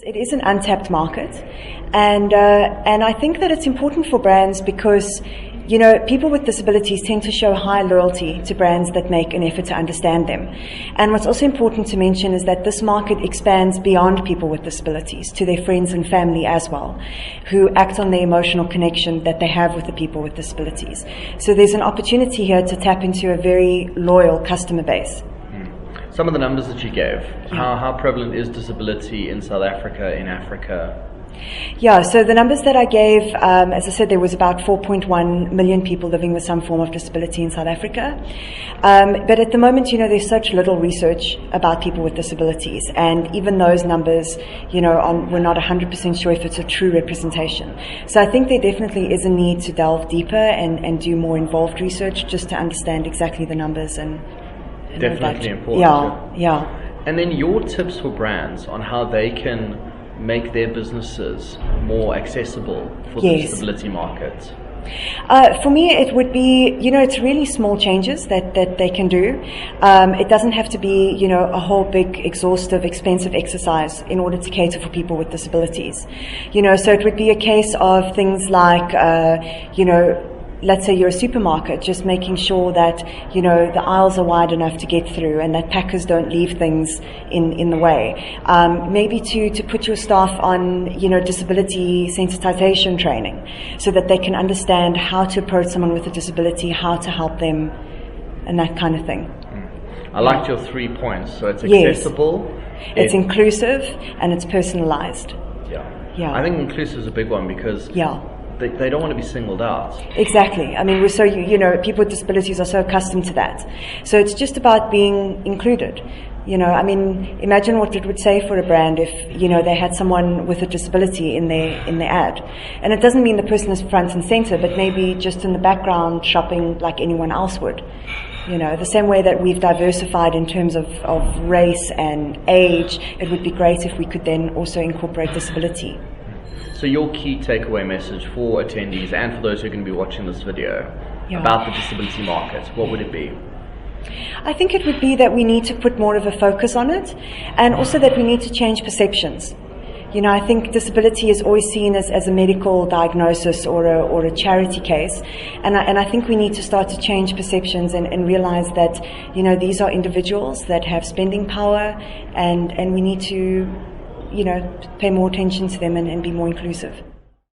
It is an untapped market, and I think that it's important for brands because, you know, people with disabilities tend to show high loyalty to brands that make an effort to understand them. And what's also important to mention is that this market expands beyond people with disabilities to their friends and family as well, who act on the emotional connection that they have with the people with disabilities. So there's an opportunity here to tap into a very loyal customer base. Some of the numbers that you gave, how prevalent is disability in South Africa, in Africa? Yeah, so the numbers that I gave, as I said, there was about 4.1 million people living with some form of disability in South Africa. But at the moment, you know, there's such little research about people with disabilities, and even those numbers, you know, we're not 100% sure if it's a true representation. So I think there definitely is a need to delve deeper and do more involved research just to understand exactly the numbers and definitely important. Yeah. And then your tips for brands on how they can make their businesses more accessible for the disability market? For me, it would be, you know, it's really small changes that they can do. It doesn't have to be, you know, a whole big, exhaustive, expensive exercise in order to cater for people with disabilities. You know, so it would be a case of things like, you know, let's say you're a supermarket, just making sure that, you know, the aisles are wide enough to get through and that packers don't leave things in the way. Maybe to put your staff on, you know, disability sensitization training so that they can understand how to approach someone with a disability, how to help them, and that kind of thing. I liked your 3 points. So it's accessible, it's inclusive, and it's personalized. Yeah. I think inclusive is a big one because they don't want to be singled out. Exactly. I mean, we're so, you know, people with disabilities are so accustomed to that. So it's just about being included. You know, I mean, imagine what it would say for a brand if, you know, they had someone with a disability in their ad. And it doesn't mean the person is front and center, but maybe just in the background shopping like anyone else would. You know, the same way that we've diversified in terms of race and age, it would be great if we could then also incorporate disability. So your key takeaway message for attendees and for those who are going to be watching this video about the disability market, what would it be? I think it would be that we need to put more of a focus on it, and also that we need to change perceptions. You know, I think disability is always seen as a medical diagnosis or a charity case, and I think we need to start to change perceptions and realize that, you know, these are individuals that have spending power, and we need to, you know, pay more attention to them and be more inclusive.